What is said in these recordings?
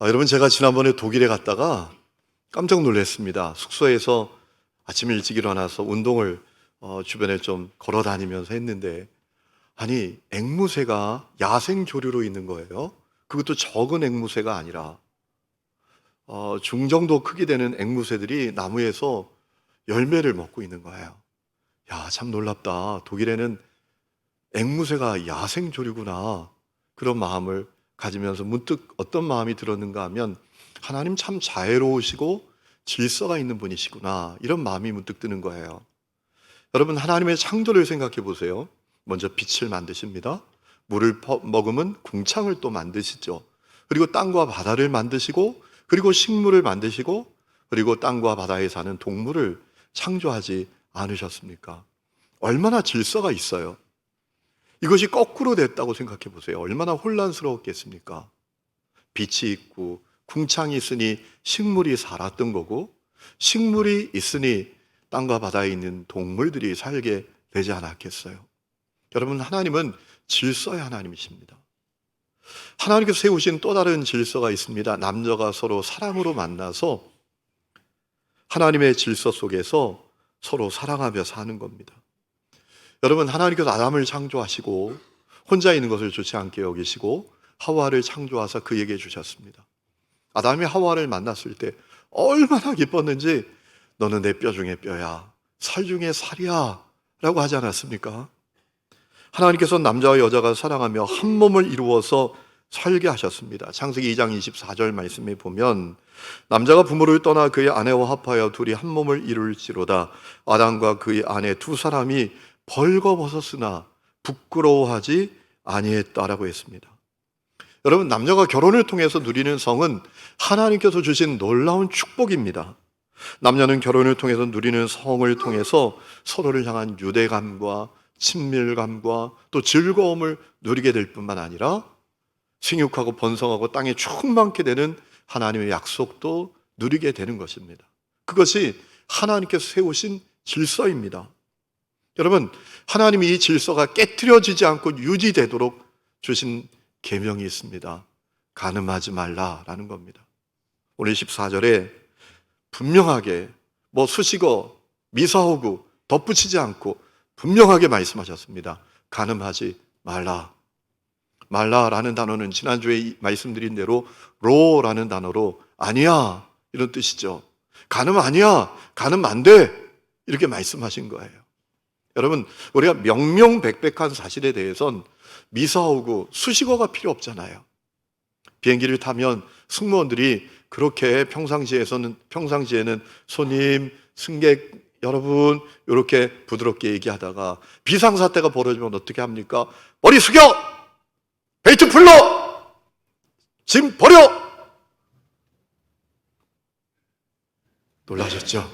여러분, 제가 지난번에 독일에 갔다가 깜짝 놀랐습니다. 숙소에서 아침 일찍 일어나서 운동을 주변에 좀 걸어 다니면서 했는데, 아니, 앵무새가 야생 조류로 있는 거예요. 그것도 적은 앵무새가 아니라 중정도 크기 되는 앵무새들이 나무에서 열매를 먹고 있는 거예요. 야, 참 놀랍다. 독일에는 앵무새가 야생 조류구나. 그런 마음을 가지면서 문득 어떤 마음이 들었는가 하면, 하나님 참 자애로우시고 질서가 있는 분이시구나, 이런 마음이 문득 드는 거예요. 여러분, 하나님의 창조를 생각해 보세요. 먼저 빛을 만드십니다. 물을 머금은 궁창을 또 만드시죠. 그리고 땅과 바다를 만드시고, 그리고 식물을 만드시고, 그리고 땅과 바다에 사는 동물을 창조하지 않으셨습니까? 얼마나 질서가 있어요. 이것이 거꾸로 됐다고 생각해 보세요. 얼마나 혼란스러웠겠습니까? 빛이 있고 궁창이 있으니 식물이 살았던 거고, 식물이 있으니 땅과 바다에 있는 동물들이 살게 되지 않았겠어요? 여러분, 하나님은 질서의 하나님이십니다. 하나님께서 세우신 또 다른 질서가 있습니다. 남녀가 서로 사랑으로 만나서 하나님의 질서 속에서 서로 사랑하며 사는 겁니다. 여러분, 하나님께서 아담을 창조하시고 혼자 있는 것을 좋지 않게 여기시고 하와를 창조하사 그에게 주셨습니다. 아담이 하와를 만났을 때 얼마나 기뻤는지, 너는 내 뼈 중에 뼈야, 살 중에 살이야 라고 하지 않았습니까? 하나님께서 남자와 여자가 사랑하며 한 몸을 이루어서 살게 하셨습니다. 창세기 2장 24절 말씀에 보면, 남자가 부모를 떠나 그의 아내와 합하여 둘이 한 몸을 이룰지로다. 아담과 그의 아내 두 사람이 벌거벗었으나 부끄러워하지 아니했다라고 했습니다. 여러분, 남녀가 결혼을 통해서 누리는 성은 하나님께서 주신 놀라운 축복입니다. 남녀는 결혼을 통해서 누리는 성을 통해서 서로를 향한 유대감과 친밀감과 또 즐거움을 누리게 될 뿐만 아니라 생육하고 번성하고 땅에 충만케 되는 하나님의 약속도 누리게 되는 것입니다. 그것이 하나님께서 세우신 질서입니다. 여러분, 하나님이 이 질서가 깨트려지지 않고 유지되도록 주신 계명이 있습니다. 간음하지 말라라는 겁니다. 오늘 14절에 분명하게 수식어, 미사오구 덧붙이지 않고 분명하게 말씀하셨습니다. 간음하지 말라. 말라라는 단어는 지난주에 말씀드린 대로 로라는 단어로 아니야, 이런 뜻이죠. 간음 아니야, 간음 안 돼, 이렇게 말씀하신 거예요. 여러분, 우리가 명명백백한 사실에 대해선 미사오구, 수식어가 필요 없잖아요. 비행기를 타면 승무원들이 그렇게 평상시에는 손님, 승객 여러분 이렇게 부드럽게 얘기하다가 비상사태가 벌어지면 어떻게 합니까? 머리 숙여! 벨트 풀러! 짐 버려! 놀라셨죠?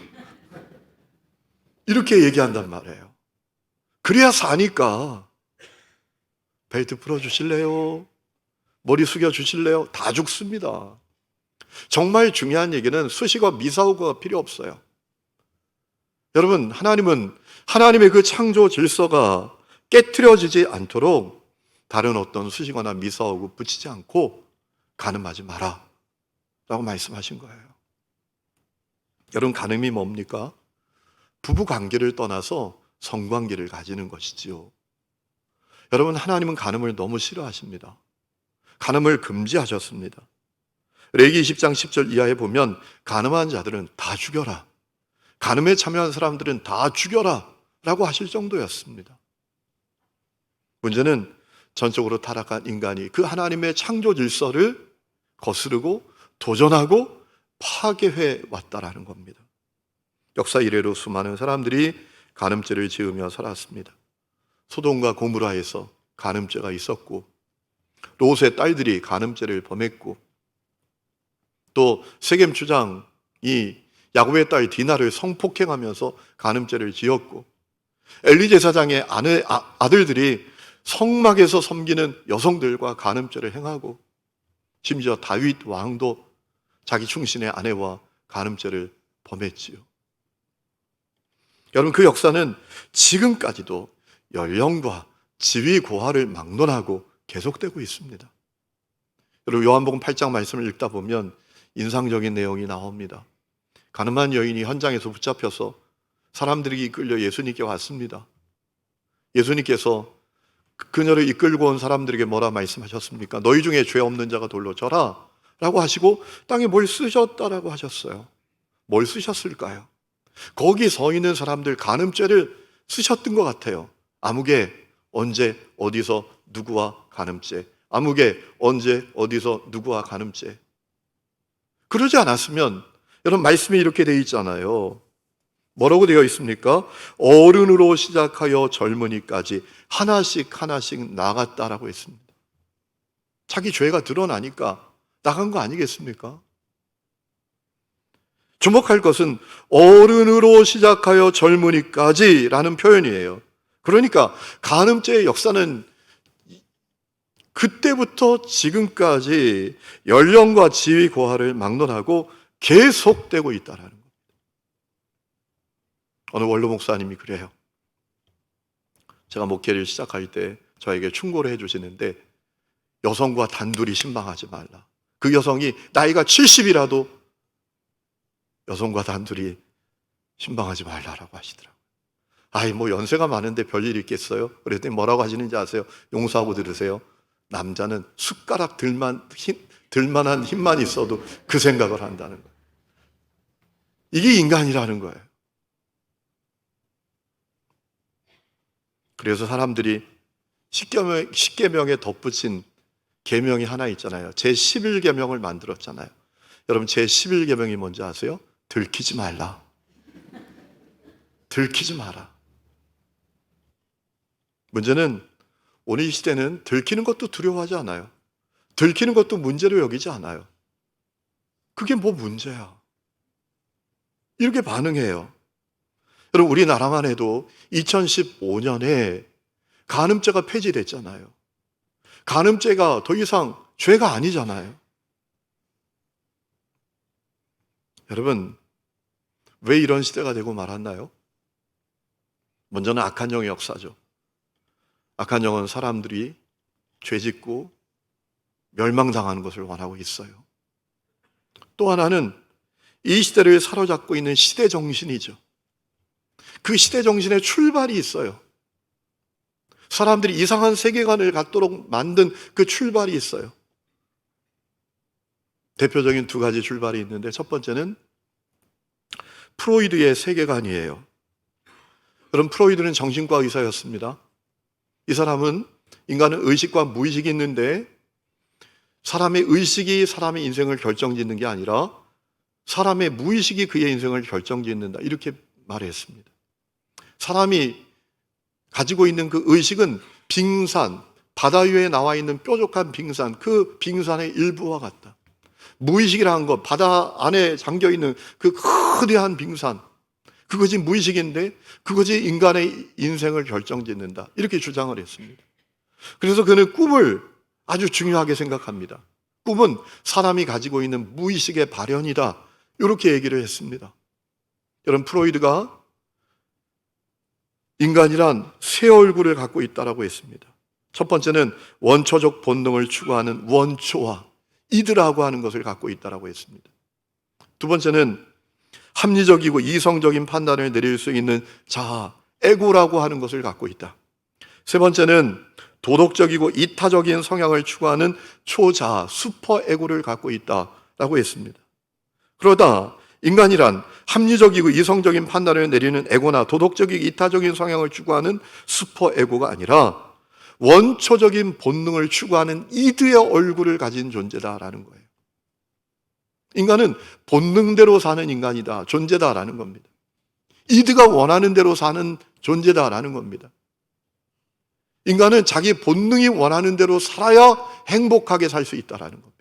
이렇게 얘기한단 말이에요. 그래야 사니까. 벨트 풀어주실래요? 머리 숙여주실래요? 다 죽습니다. 정말 중요한 얘기는 수식어, 미사오구가 필요 없어요. 여러분, 하나님은 하나님의 그 창조 질서가 깨트려지지 않도록 다른 어떤 수식어나 미사오구 붙이지 않고 간음하지 마라 라고 말씀하신 거예요. 여러분, 간음이 뭡니까? 부부 관계를 떠나서 성관계를 가지는 것이지요. 여러분, 하나님은 간음을 너무 싫어하십니다. 간음을 금지하셨습니다. 레위기 20장 10절 이하에 보면 간음한 자들은 다 죽여라, 간음에 참여한 사람들은 다 죽여라 라고 하실 정도였습니다. 문제는 전적으로 타락한 인간이 그 하나님의 창조 질서를 거스르고 도전하고 파괴해 왔다라는 겁니다. 역사 이래로 수많은 사람들이 간음죄를 지으며 살았습니다. 소돔과 고모라에서 간음죄가 있었고, 롯의 딸들이 간음죄를 범했고, 또 세겜 주장이 야곱의 딸 디나를 성폭행하면서 간음죄를 지었고, 엘리 제사장의 아들들이 성막에서 섬기는 여성들과 간음죄를 행하고, 심지어 다윗 왕도 자기 충신의 아내와 간음죄를 범했지요. 여러분, 그 역사는 지금까지도 연령과 지위 고하를 막론하고 계속되고 있습니다. 여러분 요한복음 8장 말씀을 읽다 보면 인상적인 내용이 나옵니다. 가늠한 여인이 현장에서 붙잡혀서 사람들이 이끌려 예수님께 왔습니다. 예수님께서 그녀를 이끌고 온 사람들에게 뭐라 말씀하셨습니까? 너희 중에 죄 없는 자가 돌로 쳐라 라고 하시고 땅에 뭘 쓰셨다라고 하셨어요. 뭘 쓰셨을까요? 거기 서 있는 사람들 간음죄를 쓰셨던 것 같아요. 아무개 언제 어디서 누구와 간음죄, 아무개 언제 어디서 누구와 간음죄. 그러지 않았으면 여러분 말씀이 이렇게 되어 있잖아요. 뭐라고 되어 있습니까? 어른으로 시작하여 젊은이까지 하나씩 하나씩 나갔다라고 했습니다. 자기 죄가 드러나니까 나간 거 아니겠습니까? 주목할 것은 어른으로 시작하여 젊은이까지라는 표현이에요. 그러니까 간음죄의 역사는 그때부터 지금까지 연령과 지위 고하를 막론하고 계속되고 있다는 겁니다. 어느 원로 목사님이 그래요. 제가 목회를 시작할 때 저에게 충고를 해주시는데 여성과 단둘이 신방하지 말라. 그 여성이 나이가 70이라도 여성과 단둘이 신방하지 말라라고 하시더라고요. 아이 뭐 연세가 많은데 별일 있겠어요? 그랬더니 뭐라고 하시는지 아세요? 용서하고 들으세요. 남자는 숟가락 들만한 힘만 있어도 그 생각을 한다는 거예요. 이게 인간이라는 거예요. 그래서 사람들이 십계명에 덧붙인 계명이 하나 있잖아요. 제11계명을 만들었잖아요. 여러분 제11계명이 뭔지 아세요? 들키지 말라. 들키지 마라. 문제는 오늘 이 시대는 들키는 것도 두려워하지 않아요. 들키는 것도 문제로 여기지 않아요. 그게 뭐 문제야. 이렇게 반응해요. 여러분 우리나라만 해도 2015년에 간음죄가 폐지됐잖아요. 간음죄가 더 이상 죄가 아니잖아요. 여러분 왜 이런 시대가 되고 말았나요? 먼저는 악한 영의 역사죠. 악한 영은 사람들이 죄짓고 멸망당하는 것을 원하고 있어요. 또 하나는 이 시대를 사로잡고 있는 시대 정신이죠. 그 시대 정신의 출발이 있어요. 사람들이 이상한 세계관을 갖도록 만든 그 출발이 있어요. 대표적인 두 가지 출발이 있는데 첫 번째는 프로이드의 세계관이에요. 여러분 프로이드는 정신과 의사였습니다. 이 사람은 인간은 의식과 무의식이 있는데 사람의 의식이 사람의 인생을 결정짓는 게 아니라 사람의 무의식이 그의 인생을 결정짓는다 이렇게 말했습니다. 사람이 가지고 있는 그 의식은 빙산, 바다 위에 나와 있는 뾰족한 빙산, 그 빙산의 일부와 같다. 무의식이라는 것, 바다 안에 잠겨있는 그 거대한 빙산, 그것이 무의식인데 그것이 인간의 인생을 결정짓는다 이렇게 주장을 했습니다. 그래서 그는 꿈을 아주 중요하게 생각합니다. 꿈은 사람이 가지고 있는 무의식의 발현이다 이렇게 얘기를 했습니다. 여러분 프로이드가 인간이란 세 얼굴을 갖고 있다라고 했습니다. 첫 번째는 원초적 본능을 추구하는 원초와 이드라고 하는 것을 갖고 있다라고 했습니다. 두 번째는 합리적이고 이성적인 판단을 내릴 수 있는 자아, 에고라고 하는 것을 갖고 있다. 세 번째는 도덕적이고 이타적인 성향을 추구하는 초자아, 슈퍼에고를 갖고 있다라고 했습니다. 그러다 인간이란 합리적이고 이성적인 판단을 내리는 에고나 도덕적이고 이타적인 성향을 추구하는 슈퍼에고가 아니라 원초적인 본능을 추구하는 이드의 얼굴을 가진 존재다라는 거예요. 인간은 본능대로 사는 인간이다, 존재다라는 겁니다. 이드가 원하는 대로 사는 존재다라는 겁니다. 인간은 자기 본능이 원하는 대로 살아야 행복하게 살 수 있다라는 겁니다.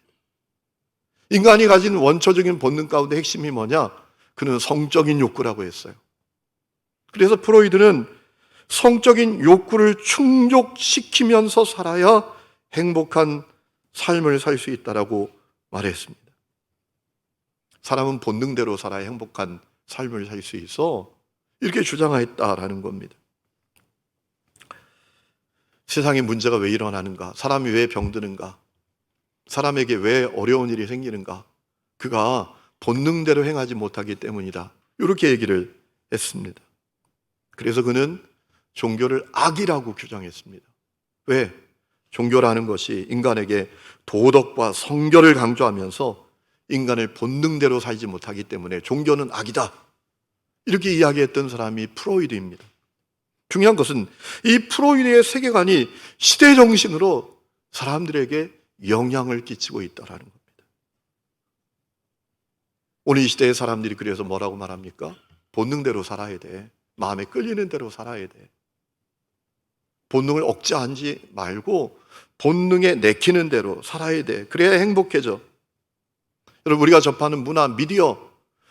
인간이 가진 원초적인 본능 가운데 핵심이 뭐냐? 그는 성적인 욕구라고 했어요. 그래서 프로이드는 성적인 욕구를 충족시키면서 살아야 행복한 삶을 살 수 있다라고 말했습니다. 사람은 본능대로 살아야 행복한 삶을 살 수 있어 이렇게 주장했다라는 겁니다. 세상에 문제가 왜 일어나는가? 사람이 왜 병드는가? 사람에게 왜 어려운 일이 생기는가? 그가 본능대로 행하지 못하기 때문이다. 이렇게 얘기를 했습니다. 그래서 그는 종교를 악이라고 규정했습니다. 왜? 종교라는 것이 인간에게 도덕과 성결을 강조하면서 인간을 본능대로 살지 못하기 때문에 종교는 악이다. 이렇게 이야기했던 사람이 프로이드입니다. 중요한 것은 이 프로이드의 세계관이 시대 정신으로 사람들에게 영향을 끼치고 있다는 겁니다. 오늘 이 시대의 사람들이 그래서 뭐라고 말합니까? 본능대로 살아야 돼. 마음에 끌리는 대로 살아야 돼. 본능을 억제하지 말고 본능에 내키는 대로 살아야 돼. 그래야 행복해져. 여러분, 우리가 접하는 문화, 미디어,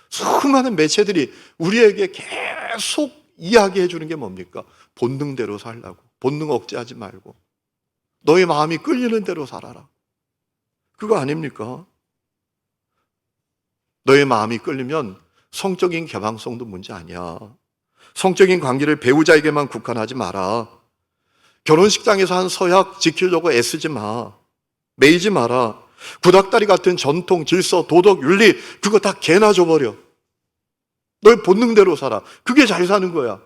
수많은 매체들이 우리에게 계속 이야기해 주는 게 뭡니까? 본능대로 살라고. 본능 억제하지 말고 너의 마음이 끌리는 대로 살아라. 그거 아닙니까? 너의 마음이 끌리면 성적인 개방성도 문제 아니야. 성적인 관계를 배우자에게만 국한하지 마라. 결혼식장에서 한 서약 지키려고 애쓰지 마. 매이지 마라. 구닥다리 같은 전통, 질서, 도덕, 윤리 그거 다 개나 줘버려. 너의 본능대로 살아. 그게 잘 사는 거야.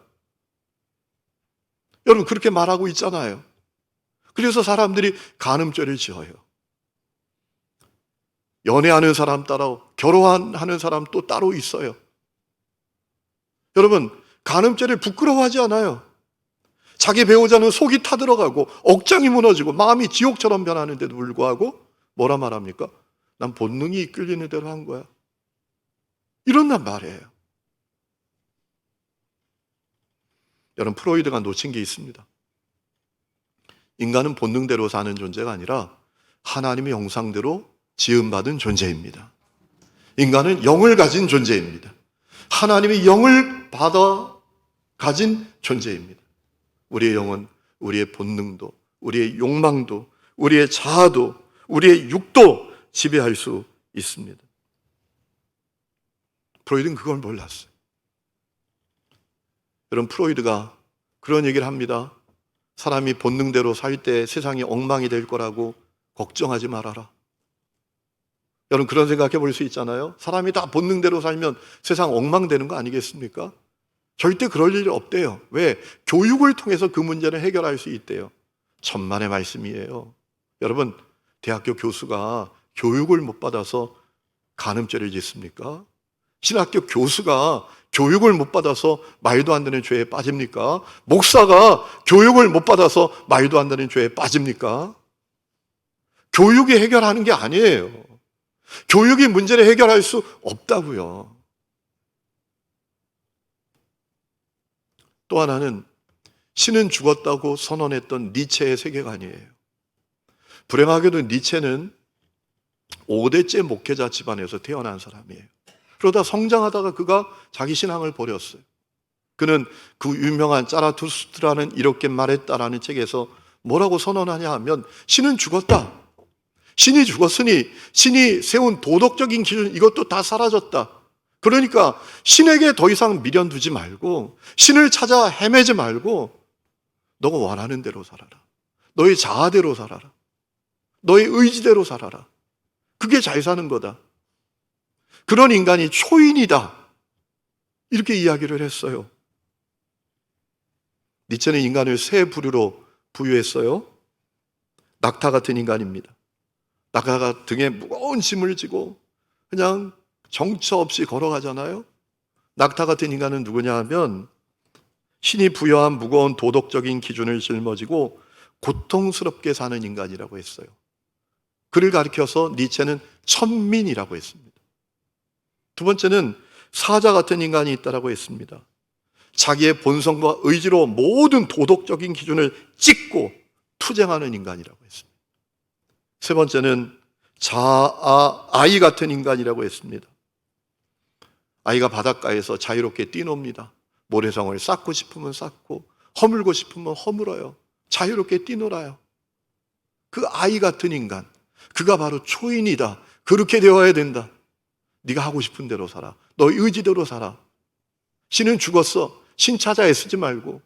여러분 그렇게 말하고 있잖아요. 그래서 사람들이 간음죄를 지어요. 연애하는 사람 따로, 결혼하는 사람 또 따로 있어요. 여러분 간음죄를 부끄러워하지 않아요. 자기 배우자는 속이 타들어가고 억장이 무너지고 마음이 지옥처럼 변하는데도 불구하고 뭐라 말합니까? 난 본능이 이끌리는 대로 한 거야. 이런단 말이에요. 여러분 프로이드가 놓친 게 있습니다. 인간은 본능대로 사는 존재가 아니라 하나님의 형상대로 지음받은 존재입니다. 인간은 영을 가진 존재입니다. 하나님의 영을 받아 가진 존재입니다. 우리의 영은 우리의 본능도, 우리의 욕망도, 우리의 자아도, 우리의 육도 지배할 수 있습니다. 프로이드는 그걸 몰랐어요. 여러분 프로이드가 그런 얘기를 합니다. 사람이 본능대로 살 때 세상이 엉망이 될 거라고 걱정하지 말아라. 여러분 그런 생각해 볼 수 있잖아요. 사람이 다 본능대로 살면 세상 엉망되는 거 아니겠습니까? 절대 그럴 일이 없대요. 왜? 교육을 통해서 그 문제를 해결할 수 있대요. 천만의 말씀이에요. 여러분 대학교 교수가 교육을 못 받아서 간음죄를 짓습니까? 신학교 교수가 교육을 못 받아서 말도 안 되는 죄에 빠집니까? 목사가 교육을 못 받아서 말도 안 되는 죄에 빠집니까? 교육이 해결하는 게 아니에요. 교육이 문제를 해결할 수 없다고요. 또 하나는 신은 죽었다고 선언했던 니체의 세계관이에요. 불행하게도 니체는 5대째 목회자 집안에서 태어난 사람이에요. 그러다 성장하다가 그가 자기 신앙을 버렸어요. 그는 그 유명한 짜라투스트라는 이렇게 말했다라는 책에서 뭐라고 선언하냐 하면 신은 죽었다. 신이 죽었으니 신이 세운 도덕적인 기준 이것도 다 사라졌다. 그러니까 신에게 더 이상 미련 두지 말고 신을 찾아 헤매지 말고 너가 원하는 대로 살아라. 너의 자아대로 살아라. 너의 의지대로 살아라. 그게 잘 사는 거다. 그런 인간이 초인이다. 이렇게 이야기를 했어요. 니체는 인간을 세 부류로 부유했어요. 낙타 같은 인간입니다. 낙타가 등에 무거운 짐을 지고 그냥 정처 없이 걸어가잖아요. 낙타 같은 인간은 누구냐 하면 신이 부여한 무거운 도덕적인 기준을 짊어지고 고통스럽게 사는 인간이라고 했어요. 그를 가리켜서 니체는 천민이라고 했습니다. 두 번째는 사자 같은 인간이 있다라고 했습니다. 자기의 본성과 의지로 모든 도덕적인 기준을 찍고 투쟁하는 인간이라고 했습니다. 세 번째는 아이 같은 인간이라고 했습니다. 아이가 바닷가에서 자유롭게 뛰놉니다. 모래성을 쌓고 싶으면 쌓고 허물고 싶으면 허물어요. 자유롭게 뛰놀아요. 그 아이 같은 인간, 그가 바로 초인이다. 그렇게 되어야 된다. 네가 하고 싶은 대로 살아. 너의 의지대로 살아. 신은 죽었어. 신 찾아 애쓰지 말고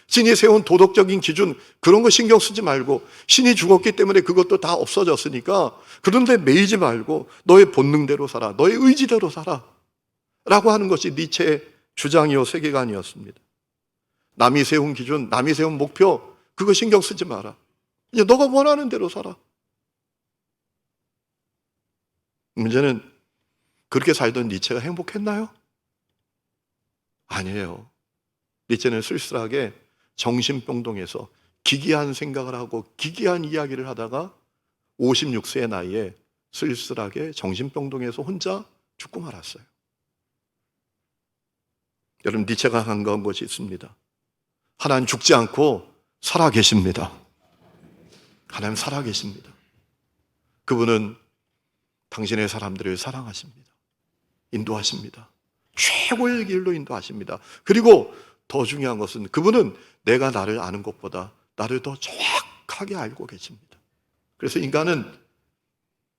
신이 세운 도덕적인 기준, 그런 거 신경 쓰지 말고, 신이 죽었기 때문에 그것도 다 없어졌으니까 그런데 매이지 말고 너의 본능대로 살아, 너의 의지대로 살아 라고 하는 것이 니체의 주장이요 세계관이었습니다. 남이 세운 기준, 남이 세운 목표, 그거 신경 쓰지 마라. 이제 너가 원하는 대로 살아. 문제는 그렇게 살던 니체가 행복했나요? 아니에요. 니체는 쓸쓸하게 정신병동에서 기괴한 생각을 하고 기괴한 이야기를 하다가 56세의 나이에 쓸쓸하게 정신병동에서 혼자 죽고 말았어요. 여러분, 니체가 간과한 것이 있습니다. 하나님 죽지 않고 살아 계십니다. 하나님 살아 계십니다. 그분은 당신의 사람들을 사랑하십니다. 인도하십니다. 최고의 길로 인도하십니다. 그리고 더 중요한 것은 그분은 내가 나를 아는 것보다 나를 더 정확하게 알고 계십니다. 그래서 인간은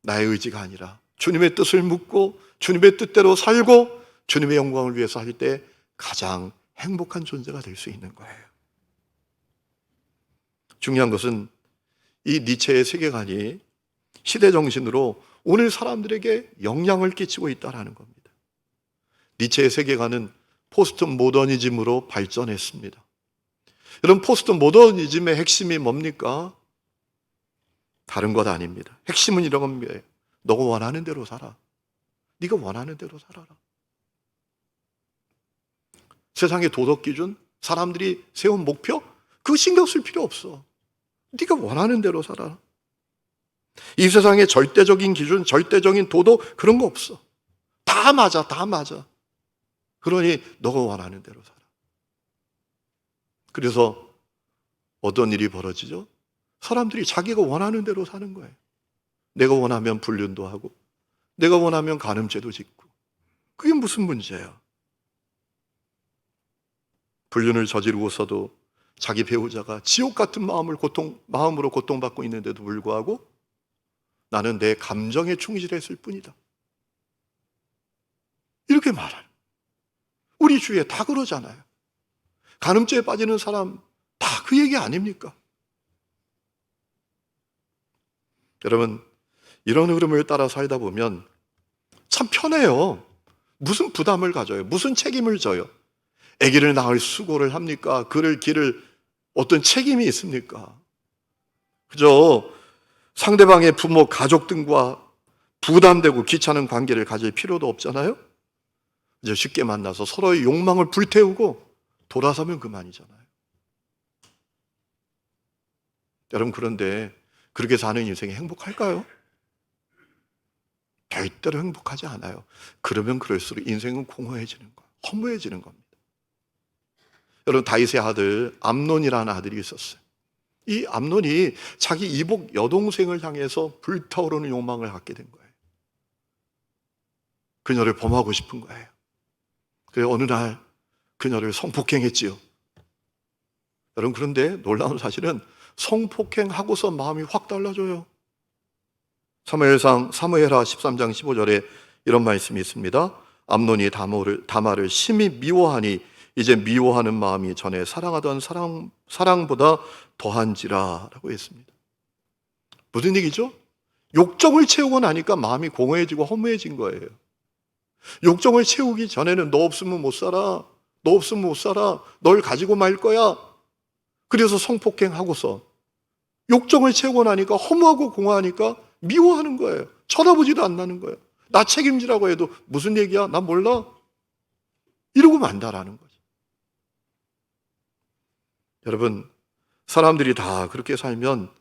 나의 의지가 아니라 주님의 뜻을 묻고 주님의 뜻대로 살고 주님의 영광을 위해서 할 때 가장 행복한 존재가 될 수 있는 거예요. 중요한 것은 이 니체의 세계관이 시대 정신으로 오늘 사람들에게 영향을 끼치고 있다는 겁니다. 니체의 세계관은 포스트 모더니즘으로 발전했습니다. 여러분, 포스트 모더니즘의 핵심이 뭡니까? 다른 것 아닙니다. 핵심은 이런 겁니다. 너가 원하는 대로 살아. 네가 원하는 대로 살아라. 세상의 도덕 기준, 사람들이 세운 목표, 그거 신경 쓸 필요 없어. 네가 원하는 대로 살아라. 이 세상의 절대적인 기준, 절대적인 도덕, 그런 거 없어. 다 맞아, 다 맞아. 그러니 너가 원하는 대로 살아. 그래서 어떤 일이 벌어지죠? 사람들이 자기가 원하는 대로 사는 거예요. 내가 원하면 불륜도 하고, 내가 원하면 간음죄도 짓고. 그게 무슨 문제야? 불륜을 저지르고서도 자기 배우자가 지옥 같은 마음으로 고통받고 있는데도 불구하고 나는 내 감정에 충실했을 뿐이다. 이렇게 말하는. 우리 주위에 다 그러잖아요. 간음죄에 빠지는 사람 다 그 얘기 아닙니까? 여러분, 이런 흐름을 따라 살다 보면 참 편해요. 무슨 부담을 가져요? 무슨 책임을 져요? 아기를 낳을 수고를 합니까? 그를 기를 어떤 책임이 있습니까? 그저 상대방의 부모, 가족 등과 부담되고 귀찮은 관계를 가질 필요도 없잖아요? 이제 쉽게 만나서 서로의 욕망을 불태우고 돌아서면 그만이잖아요. 여러분, 그런데 그렇게 사는 인생이 행복할까요? 절대로 행복하지 않아요. 그러면 그럴수록 인생은 공허해지는 거예요. 허무해지는 겁니다. 여러분, 다윗의 아들 암논이라는 아들이 있었어요. 이 암논이 자기 이복 여동생을 향해서 불타오르는 욕망을 갖게 된 거예요. 그녀를 범하고 싶은 거예요. 그래서 어느 날 그녀를 성폭행했지요. 여러분, 그런데 놀라운 사실은 성폭행하고서 마음이 확 달라져요. 사무엘하 13장 15절에 이런 말씀이 있습니다. 암논이 다말을 심히 미워하니 이제 미워하는 마음이 전에 사랑하던 사랑보다 더한지라 라고 했습니다. 무슨 얘기죠? 욕정을 채우고 나니까 마음이 공허해지고 허무해진 거예요. 욕정을 채우기 전에는 너 없으면 못 살아. 너 없으면 못 살아. 널 가지고 말 거야. 그래서 성폭행하고서 욕정을 채우고 나니까 허무하고 공허하니까 미워하는 거예요. 쳐다보지도 않는 거예요. 나 책임지라고 해도 무슨 얘기야? 나 몰라. 이러고 만다라는 거죠. 여러분, 사람들이 다 그렇게 살면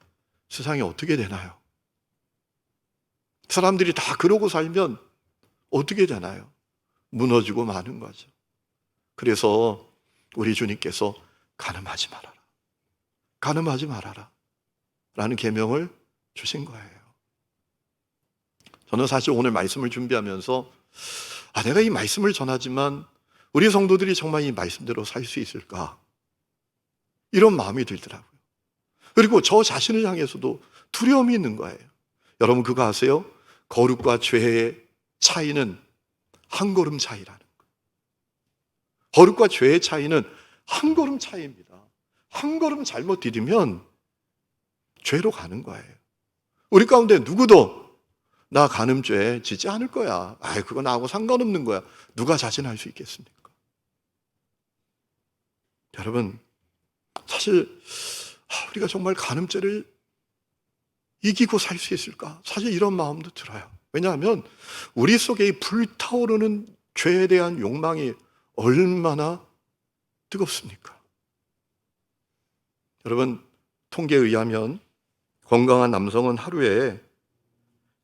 세상이 어떻게 되나요? 사람들이 다 그러고 살면 어떻게 되나요? 무너지고 마는 거죠. 그래서 우리 주님께서 간음하지 말아라. 간음하지 말아라. 라는 계명을 주신 거예요. 저는 사실 오늘 말씀을 준비하면서 내가 이 말씀을 전하지만 우리 성도들이 정말 이 말씀대로 살 수 있을까? 이런 마음이 들더라고요. 그리고 저 자신을 향해서도 두려움이 있는 거예요. 여러분, 그거 아세요? 거룩과 죄의 차이는 한 걸음 차이라는 거예요. 거룩과 죄의 차이는 한 걸음 차이입니다. 한 걸음 잘못 디디면 죄로 가는 거예요. 우리 가운데 누구도 나 간음죄 짓지 않을 거야. 그거 나하고 상관없는 거야. 누가 자신할 수 있겠습니까? 여러분, 사실 우리가 정말 간음죄를 이기고 살 수 있을까? 사실 이런 마음도 들어요. 왜냐하면 우리 속에 이 불타오르는 죄에 대한 욕망이 얼마나 뜨겁습니까? 여러분, 통계에 의하면 건강한 남성은 하루에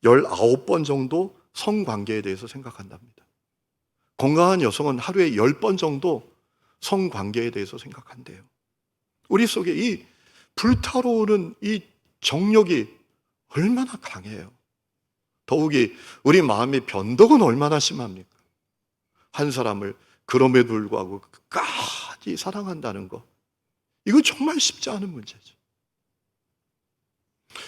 19번 정도 성관계에 대해서 생각한답니다. 건강한 여성은 하루에 10번 정도 성관계에 대해서 생각한대요. 우리 속에 이 불타오르는 이 정욕이 얼마나 강해요. 더욱이 우리 마음의 변덕은 얼마나 심합니까? 한 사람을 그럼에도 불구하고 끝까지 사랑한다는 거, 이거 정말 쉽지 않은 문제죠.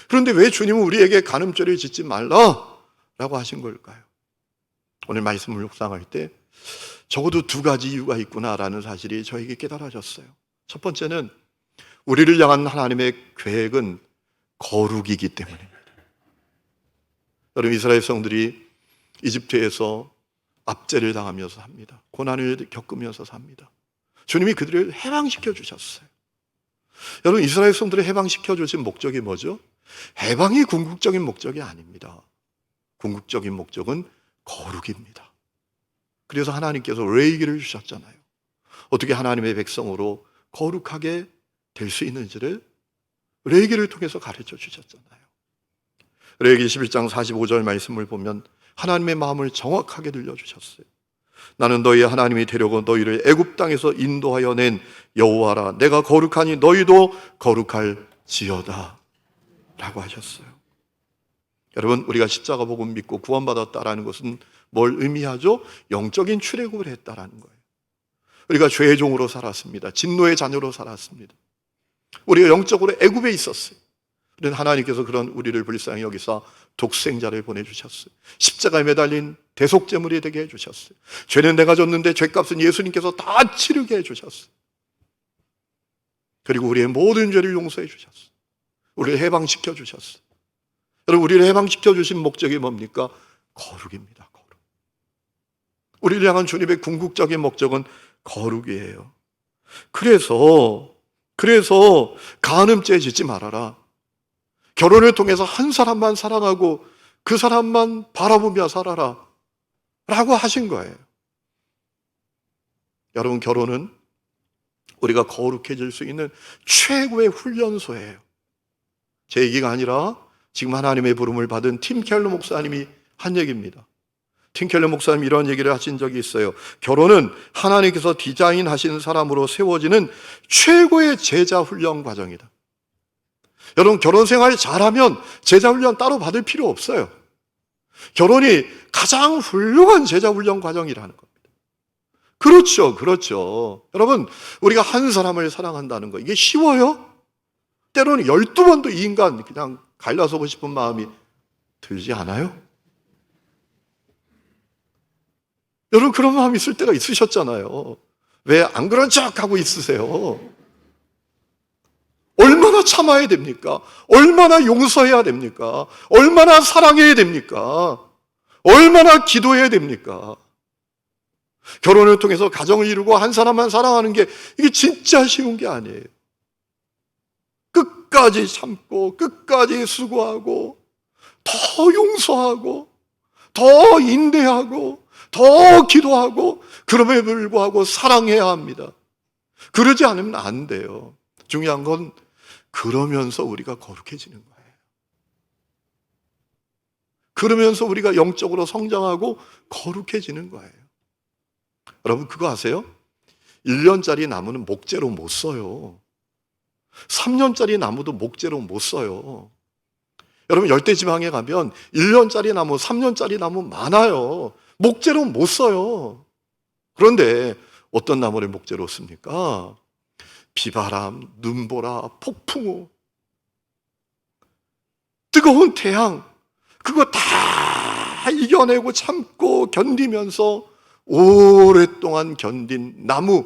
그런데 왜 주님은 우리에게 간음죄를 짓지 말라라고 하신 걸까요? 오늘 말씀을 묵상할 때 적어도 두 가지 이유가 있구나라는 사실이 저에게 깨달아졌어요. 첫 번째는 우리를 향한 하나님의 계획은 거룩이기 때문입니다. 여러분, 이스라엘 백성들이 이집트에서 압제를 당하면서 삽니다. 고난을 겪으면서 삽니다. 주님이 그들을 해방시켜 주셨어요. 여러분, 이스라엘 백성들을 해방시켜 주신 목적이 뭐죠? 해방이 궁극적인 목적이 아닙니다. 궁극적인 목적은 거룩입니다. 그래서 하나님께서 레위기를 주셨잖아요. 어떻게 하나님의 백성으로 거룩하게 될 수 있는지를 레위기를 통해서 가르쳐 주셨잖아요. 레위기 11장 45절 말씀을 보면 하나님의 마음을 정확하게 들려주셨어요. 나는 너희의 하나님이 되려고 너희를 애굽 땅에서 인도하여 낸 여호와라. 내가 거룩하니 너희도 거룩할지어다 라고 하셨어요. 여러분, 우리가 십자가 복음 믿고 구원받았다라는 것은 뭘 의미하죠? 영적인 출애굽을 했다라는 거예요. 우리가 죄의 종으로 살았습니다. 진노의 자녀로 살았습니다. 우리가 영적으로 애굽에 있었어요. 그런데 하나님께서 그런 우리를 불쌍히 여기사 독생자를 보내주셨어요. 십자가에 매달린 대속제물이 되게 해주셨어요. 죄는 내가 졌는데 죄값은 예수님께서 다 치르게 해주셨어요. 그리고 우리의 모든 죄를 용서해 주셨어요. 우리를 해방시켜 주셨어요. 여러분, 우리를 해방시켜 주신 목적이 뭡니까? 거룩입니다. 거룩. 우리를 향한 주님의 궁극적인 목적은 거룩이에요. 그래서 간음죄 짓지 말아라. 결혼을 통해서 한 사람만 사랑하고 그 사람만 바라보며 살아라 라고 하신 거예요. 여러분, 결혼은 우리가 거룩해질 수 있는 최고의 훈련소예요. 제 얘기가 아니라 지금 하나님의 부름을 받은 팀 켈러 목사님이 한 얘기입니다. 팀 켈러 목사님이 이런 얘기를 하신 적이 있어요. 결혼은 하나님께서 디자인하신 사람으로 세워지는 최고의 제자 훈련 과정이다. 여러분, 결혼 생활 잘하면 제자 훈련 따로 받을 필요 없어요. 결혼이 가장 훌륭한 제자 훈련 과정이라는 겁니다. 그렇죠. 여러분, 우리가 한 사람을 사랑한다는 거, 이게 쉬워요? 때로는 12번도 이 인간 그냥 갈라서고 싶은 마음이 들지 않아요? 여러분, 그런 마음이 있을 때가 있으셨잖아요. 왜 안 그런 척 하고 있으세요? 얼마나 참아야 됩니까? 얼마나 용서해야 됩니까? 얼마나 사랑해야 됩니까? 얼마나 기도해야 됩니까? 결혼을 통해서 가정을 이루고 한 사람만 사랑하는 게 이게 진짜 쉬운 게 아니에요. 끝까지 참고 끝까지 수고하고 더 용서하고 더 인내하고 더 기도하고 그럼에도 불구하고 사랑해야 합니다. 그러지 않으면 안 돼요. 중요한 건 그러면서 우리가 거룩해지는 거예요. 그러면서 우리가 영적으로 성장하고 거룩해지는 거예요. 여러분, 그거 아세요? 1년짜리 나무는 목재로 못 써요. 3년짜리 나무도 목재로 못 써요. 여러분, 열대지방에 가면 1년짜리 나무, 3년짜리 나무 많아요. 목재로 못 써요. 그런데 어떤 나무를 목재로 씁니까? 비바람, 눈보라, 폭풍우, 뜨거운 태양, 그거 다 이겨내고 참고 견디면서 오랫동안 견딘 나무,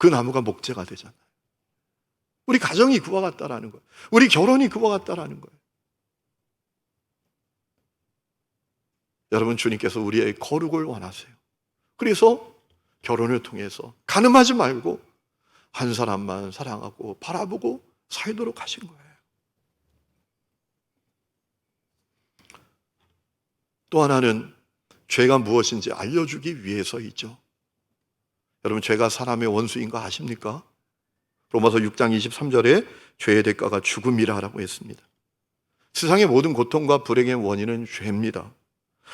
그 나무가 목재가 되잖아요. 우리 가정이 그와 같다라는 거예요. 우리 결혼이 그와 같다라는 거예요. 여러분, 주님께서 우리의 거룩을 원하세요. 그래서 결혼을 통해서 간음하지 말고 한 사람만 사랑하고 바라보고 살도록 하신 거예요. 또 하나는 죄가 무엇인지 알려주기 위해서이죠. 여러분, 죄가 사람의 원수인 거 아십니까? 로마서 6장 23절에 죄의 대가가 죽음이라고 했습니다. 세상의 모든 고통과 불행의 원인은 죄입니다.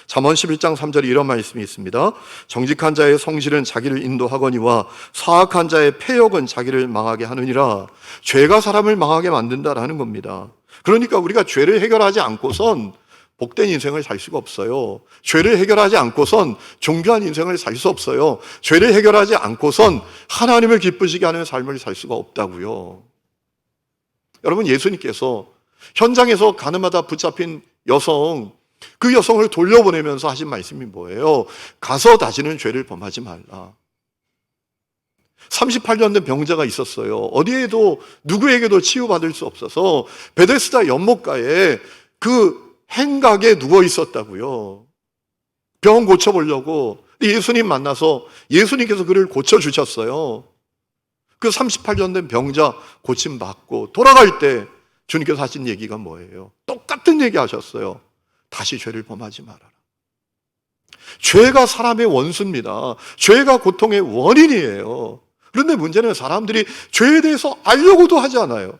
잠언 11장 3절에 이런 말씀이 있습니다. 정직한 자의 성실은 자기를 인도하거니와 사악한 자의 패역은 자기를 망하게 하느니라. 죄가 사람을 망하게 만든다라는 겁니다. 그러니까 우리가 죄를 해결하지 않고선 복된 인생을 살 수가 없어요. 죄를 해결하지 않고선 존귀한 인생을 살 수 없어요. 죄를 해결하지 않고선 하나님을 기쁘시게 하는 삶을 살 수가 없다고요. 여러분, 예수님께서 현장에서 가늠하다 붙잡힌 여성, 그 여성을 돌려보내면서 하신 말씀이 뭐예요? 가서 다시는 죄를 범하지 말라. 38년 된 병자가 있었어요. 어디에도 누구에게도 치유받을 수 없어서 베데스다 연못가에 그 행각에 누워 있었다고요. 병 고쳐보려고. 예수님 만나서 예수님께서 그를 고쳐주셨어요. 그 38년 된 병자 고침받고 돌아갈 때 주님께서 하신 얘기가 뭐예요? 똑같은 얘기 하셨어요. 다시 죄를 범하지 말아라. 죄가 사람의 원수입니다. 죄가 고통의 원인이에요. 그런데 문제는 사람들이 죄에 대해서 알려고도 하지 않아요.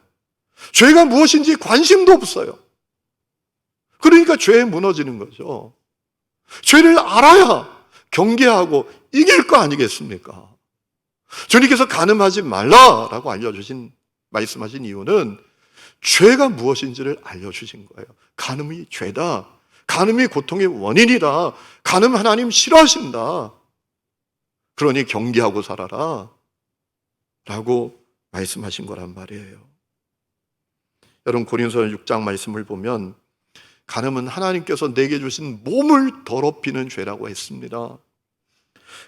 죄가 무엇인지 관심도 없어요. 그러니까 죄에 무너지는 거죠. 죄를 알아야 경계하고 이길 거 아니겠습니까? 주님께서 간음하지 말라라고 말씀하신 이유는 죄가 무엇인지를 알려주신 거예요. 간음이 죄다. 간음이 고통의 원인이다. 간음 하나님 싫어하신다. 그러니 경계하고 살아라 라고 말씀하신 거란 말이에요. 여러분, 고린도서 6장 말씀을 보면 간음은 하나님께서 내게 주신 몸을 더럽히는 죄라고 했습니다.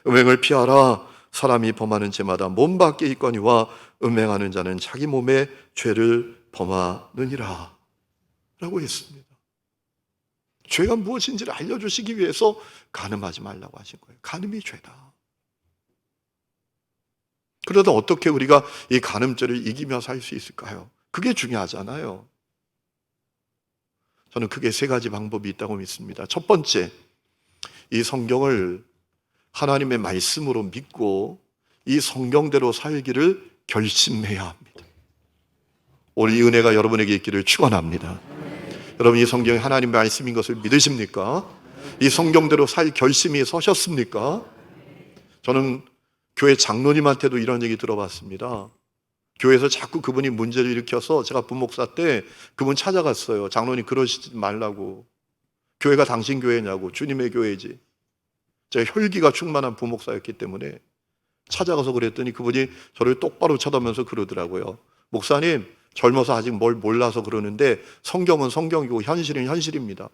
음행을 피하라. 사람이 범하는 죄마다 몸 밖에 있거니와 음행하는 자는 자기 몸에 죄를 범하느니라 라고 했습니다. 죄가 무엇인지를 알려주시기 위해서 간음하지 말라고 하신 거예요. 간음이 죄다. 그러다 어떻게 우리가 이 간음죄를 이기며 살 수 있을까요? 그게 중요하잖아요. 저는 크게 세 가지 방법이 있다고 믿습니다. 첫 번째, 이 성경을 하나님의 말씀으로 믿고 이 성경대로 살기를 결심해야 합니다. 오늘 이 은혜가 여러분에게 있기를 축원합니다. 여러분, 이 성경이 하나님의 말씀인 것을 믿으십니까? 이 성경대로 살 결심이 서셨습니까? 저는 교회 장로님한테도 이런 얘기 들어봤습니다. 교회에서 자꾸 그분이 문제를 일으켜서 제가 부목사 때 그분 찾아갔어요. 장로님, 그러시지 말라고. 교회가 당신 교회냐고. 주님의 교회지. 제가 혈기가 충만한 부목사였기 때문에 찾아가서 그랬더니 그분이 저를 똑바로 쳐다보면서 그러더라고요. 목사님, 젊어서 아직 뭘 몰라서 그러는데 성경은 성경이고 현실은 현실입니다.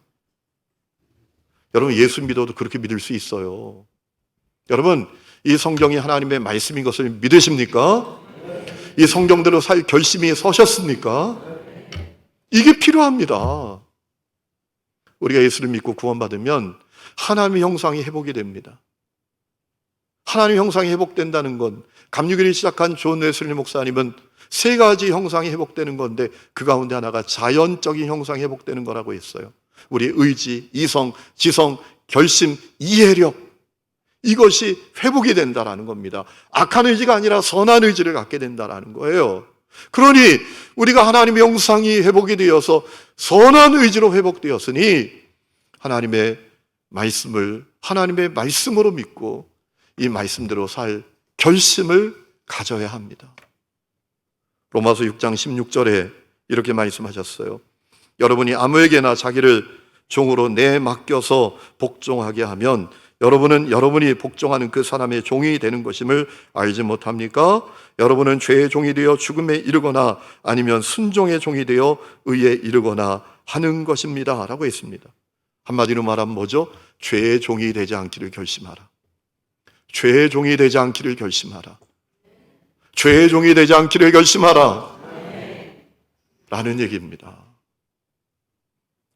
여러분, 예수 믿어도 그렇게 믿을 수 있어요. 여러분, 이 성경이 하나님의 말씀인 것을 믿으십니까? 이 성경대로 살 결심이 서셨습니까? 이게 필요합니다. 우리가 예수를 믿고 구원받으면 하나님의 형상이 회복이 됩니다. 하나님의 형상이 회복된다는 건 감리교를 시작한 존 웨슬리 목사님은 세 가지 형상이 회복되는 건데 그 가운데 하나가 자연적인 형상이 회복되는 거라고 했어요. 우리 의지, 이성, 지성, 결심, 이해력, 이것이 회복이 된다라는 겁니다. 악한 의지가 아니라 선한 의지를 갖게 된다라는 거예요. 그러니 우리가 하나님의 형상이 회복이 되어서 선한 의지로 회복되었으니 하나님의 말씀을 하나님의 말씀으로 믿고 이 말씀대로 살 결심을 가져야 합니다. 로마서 6장 16절에 이렇게 말씀하셨어요. 여러분이 아무에게나 자기를 종으로 내맡겨서 복종하게 하면 여러분은 여러분이 복종하는 그 사람의 종이 되는 것임을 알지 못합니까? 여러분은 죄의 종이 되어 죽음에 이르거나 아니면 순종의 종이 되어 의에 이르거나 하는 것입니다 라고 했습니다. 한마디로 말하면 뭐죠? 죄의 종이 되지 않기를 결심하라. 죄의 종이 되지 않기를 결심하라. 죄의 종이 되지 않기를 결심하라 라는 얘기입니다.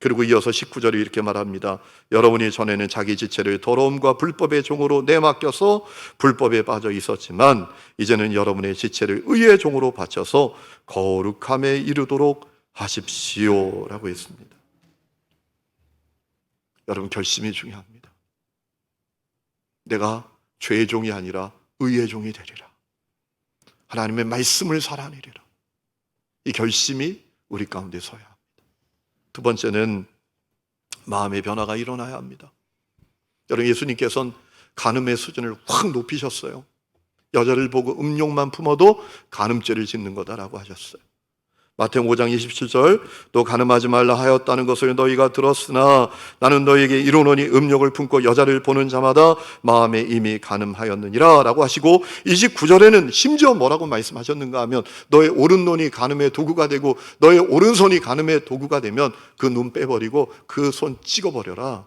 그리고 이어서 19절에 이렇게 말합니다. 여러분이 전에는 자기 지체를 더러움과 불법의 종으로 내맡겨서 불법에 빠져 있었지만 이제는 여러분의 지체를 의의 종으로 바쳐서 거룩함에 이르도록 하십시오 라고 했습니다. 여러분, 결심이 중요합니다. 내가 죄의 종이 아니라 의의 종이 되리라. 하나님의 말씀을 살아내리라. 이 결심이 우리 가운데 서야 합니다. 두 번째는 마음의 변화가 일어나야 합니다. 여러분, 예수님께서는 간음의 수준을 확 높이셨어요. 여자를 보고 음욕만 품어도 간음죄를 짓는 거다라고 하셨어요. 마태복음 5장 27절, 또 간음하지 말라 하였다는 것을 너희가 들었으나 나는 너희에게 이르노니 음욕을 품고 여자를 보는 자마다 마음에 이미 간음하였느니라 라고 하시고, 29절에는 심지어 뭐라고 말씀하셨는가 하면 너의 오른눈이 간음의 도구가 되고 너의 오른손이 간음의 도구가 되면 그 눈 빼버리고 그 손 찍어버려라.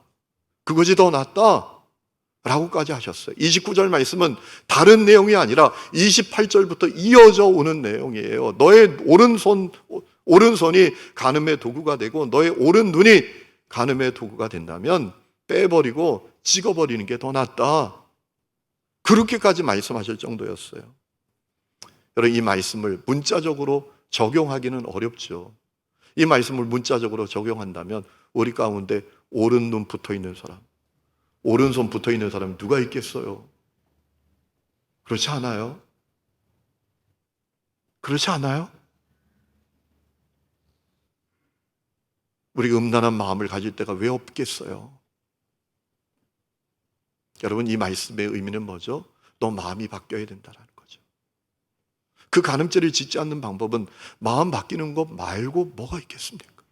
그것이 더 낫다 라고까지 하셨어요. 29절 말씀은 다른 내용이 아니라 28절부터 이어져 오는 내용이에요. 너의 오른손이 간음의 도구가 되고 너의 오른눈이 간음의 도구가 된다면 빼버리고 찍어버리는 게 더 낫다. 그렇게까지 말씀하실 정도였어요. 여러분, 이 말씀을 문자적으로 적용하기는 어렵죠. 이 말씀을 문자적으로 적용한다면 우리 가운데 오른눈 붙어있는 사람, 오른손 붙어있는 사람이 누가 있겠어요? 그렇지 않아요? 그렇지 않아요? 우리가 음란한 마음을 가질 때가 왜 없겠어요? 여러분, 이 말씀의 의미는 뭐죠? 너 마음이 바뀌어야 된다는 거죠. 그 간음죄를 짓지 않는 방법은 마음 바뀌는 것 말고 뭐가 있겠습니까?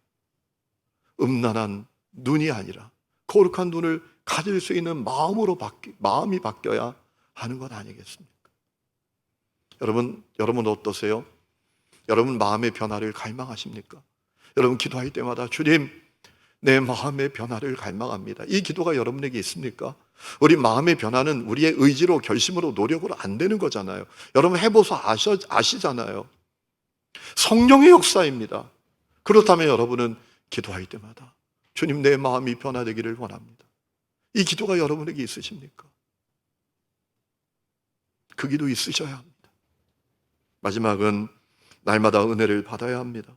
음란한 눈이 아니라 거룩한 눈을 가질 수 있는 마음이 바뀌어야 하는 것 아니겠습니까? 여러분 어떠세요? 여러분 마음의 변화를 갈망하십니까? 여러분 기도할 때마다 주님, 내 마음의 변화를 갈망합니다. 이 기도가 여러분에게 있습니까? 우리 마음의 변화는 우리의 의지로, 결심으로, 노력으로 안 되는 거잖아요. 여러분 해보서 아시잖아요. 성령의 역사입니다. 그렇다면 여러분은 기도할 때마다 주님, 내 마음이 변화되기를 원합니다. 이 기도가 여러분에게 있으십니까? 그 기도 있으셔야 합니다. 마지막은 날마다 은혜를 받아야 합니다.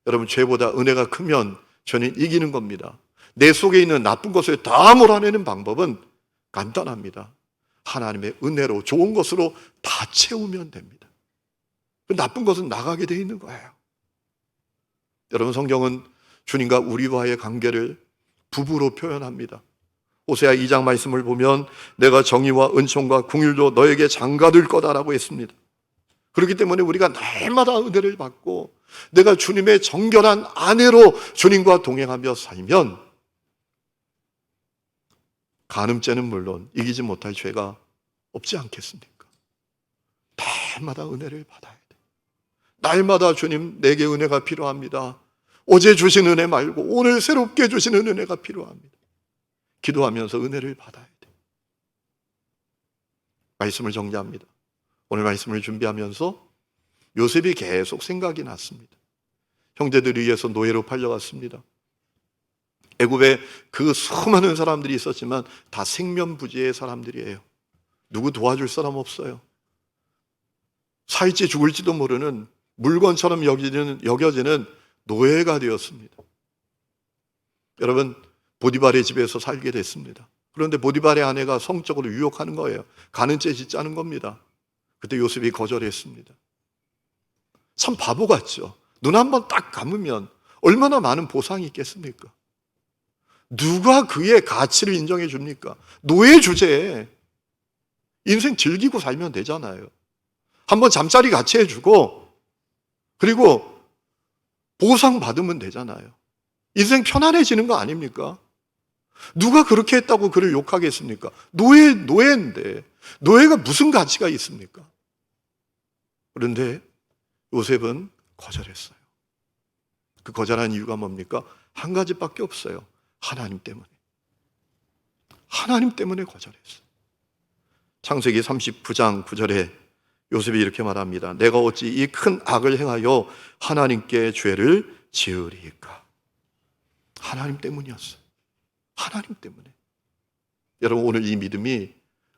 여러분, 죄보다 은혜가 크면 죄는 이기는 겁니다. 내 속에 있는 나쁜 것을 다 몰아내는 방법은 간단합니다. 하나님의 은혜로, 좋은 것으로 다 채우면 됩니다. 나쁜 것은 나가게 돼 있는 거예요. 여러분, 성경은 주님과 우리와의 관계를 부부로 표현합니다. 호세아 2장 말씀을 보면 내가 정의와 은총과 긍휼도 너에게 장가들 거다라고 했습니다. 그렇기 때문에 우리가 날마다 은혜를 받고 내가 주님의 정결한 아내로 주님과 동행하며 살면 간음죄는 물론 이기지 못할 죄가 없지 않겠습니까? 날마다 은혜를 받아야 돼. 날마다 주님, 내게 은혜가 필요합니다. 어제 주신 은혜 말고 오늘 새롭게 주시는 은혜가 필요합니다. 기도하면서 은혜를 받아야 돼. 말씀을 정리합니다. 오늘 말씀을 준비하면서 요셉이 계속 생각이 났습니다. 형제들에 의해서 노예로 팔려갔습니다. 애굽에 그 수많은 사람들이 있었지만 다 생면부지의 사람들이에요. 누구 도와줄 사람 없어요. 살지 죽을지도 모르는 물건처럼 여겨지는 노예가 되었습니다. 여러분, 보디발의 집에서 살게 됐습니다. 그런데 보디발의 아내가 성적으로 유혹하는 거예요. 간음죄 짓자는 겁니다. 그때 요셉이 거절했습니다. 참 바보 같죠? 눈 한번 딱 감으면 얼마나 많은 보상이 있겠습니까? 누가 그의 가치를 인정해 줍니까? 노예 주제에 인생 즐기고 살면 되잖아요. 한번 잠자리 같이 해주고 그리고 보상 받으면 되잖아요. 인생 편안해지는 거 아닙니까? 누가 그렇게 했다고 그를 욕하겠습니까? 노예인데 노예가 무슨 가치가 있습니까? 그런데 요셉은 거절했어요. 그 거절한 이유가 뭡니까? 한 가지밖에 없어요. 하나님 때문에. 하나님 때문에 거절했어요. 창세기 39장 9절에 요셉이 이렇게 말합니다. 내가 어찌 이 큰 악을 행하여 하나님께 죄를 지으리까? 하나님 때문이었어요. 하나님 때문에. 여러분, 오늘 이 믿음이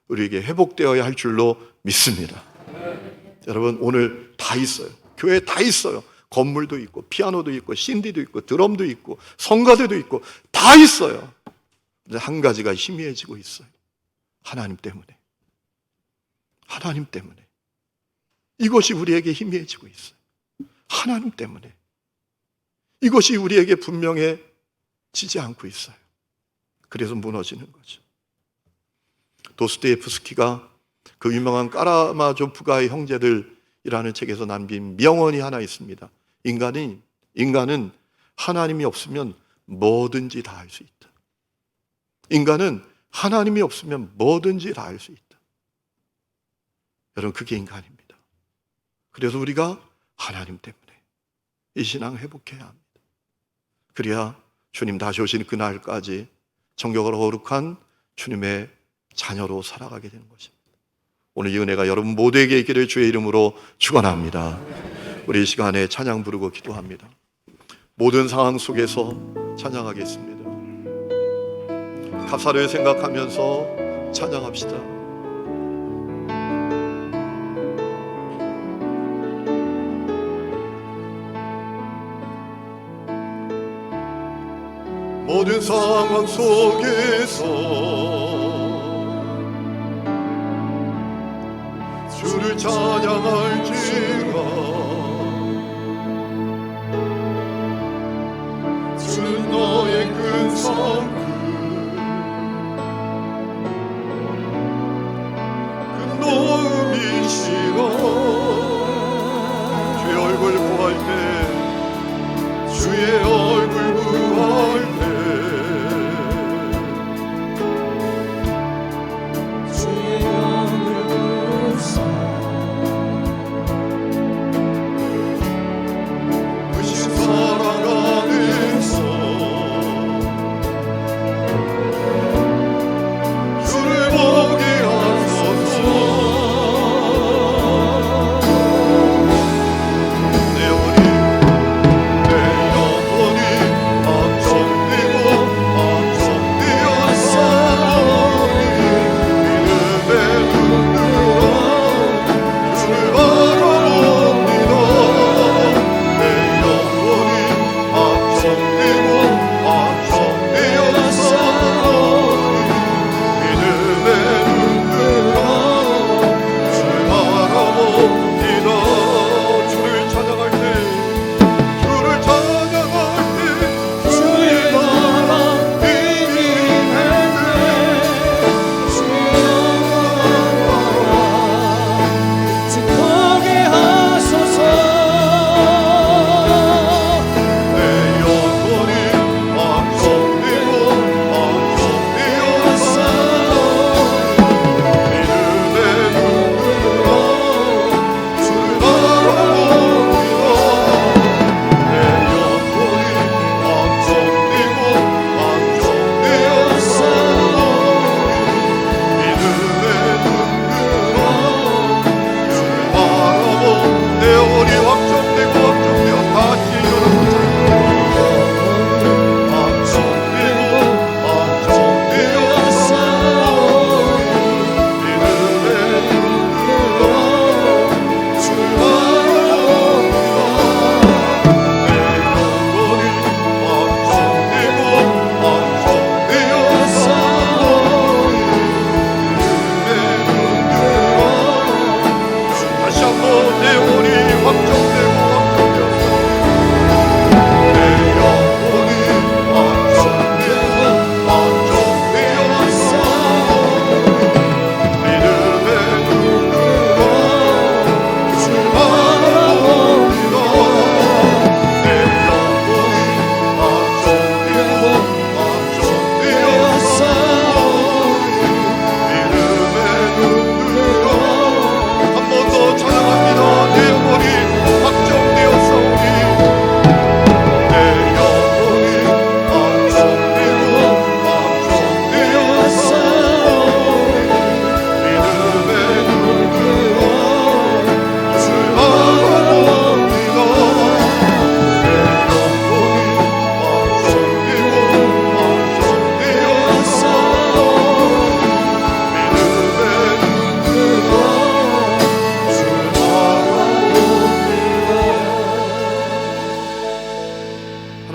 우리에게 회복되어야 할 줄로 믿습니다. 여러분, 오늘 다 있어요. 교회에 다 있어요. 건물도 있고 피아노도 있고 신디도 있고 드럼도 있고 성가대도 있고 다 있어요. 근데 한 가지가 희미해지고 있어요. 하나님 때문에. 하나님 때문에. 이것이 우리에게 희미해지고 있어요. 하나님 때문에. 이것이 우리에게 분명해지지 않고 있어요. 그래서 무너지는 거죠. 도스토옙스키가 그 유명한 까라마조프가의 형제들이라는 책에서 남긴 명언이 하나 있습니다. 인간은 하나님이 없으면 뭐든지 다 할 수 있다. 인간은 하나님이 없으면 뭐든지 다 할 수 있다. 여러분, 그게 인간입니다. 그래서 우리가 하나님 때문에 이 신앙 회복해야 합니다. 그래야 주님 다시 오시는 그날까지 정결하고 거룩한 주님의 자녀로 살아가게 되는 것입니다. 오늘 이 은혜가 여러분 모두에게 있기를 주의 이름으로 축원합니다. 우리 이 시간에 찬양 부르고 기도합니다. 모든 상황 속에서 찬양하겠습니다. 가사를 생각하면서 찬양합시다. 모든 상황 속에서 주를 찬양할지라. 주는 너의 큰 성품, 큰 도움이시라. 주의 얼굴 구할 때, 주의 얼굴 구할 때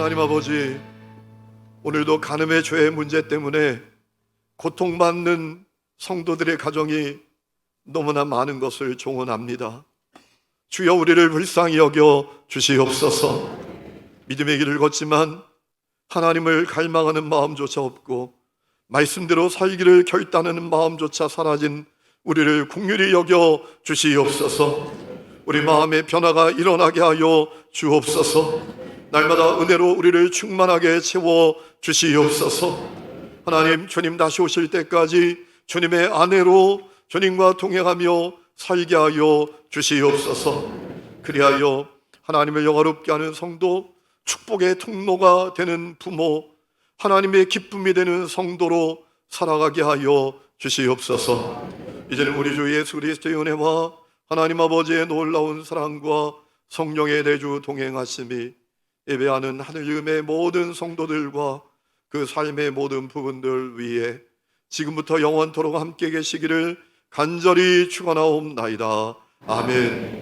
하나님 아버지, 오늘도 간음의 죄의 문제 때문에 고통받는 성도들의 가정이 너무나 많은 것을 종언합니다. 주여, 우리를 불쌍히 여겨 주시옵소서. 믿음의 길을 걷지만 하나님을 갈망하는 마음조차 없고 말씀대로 살기를 결단하는 마음조차 사라진 우리를 긍휼히 여겨 주시옵소서. 우리 마음의 변화가 일어나게 하여 주옵소서. 날마다 은혜로 우리를 충만하게 채워 주시옵소서. 하나님, 주님 다시 오실 때까지 주님의 아내로 주님과 동행하며 살게 하여 주시옵소서. 그리하여 하나님을 영화롭게 하는 성도, 축복의 통로가 되는 부모, 하나님의 기쁨이 되는 성도로 살아가게 하여 주시옵소서. 이제는 우리 주 예수 그리스도의 은혜와 하나님 아버지의 놀라운 사랑과 성령의 내주 동행하심이 예배하는 하늘음의 모든 성도들과 그 삶의 모든 부분들 위에 지금부터 영원토록 함께 계시기를 간절히 축원하옵나이다. 아멘.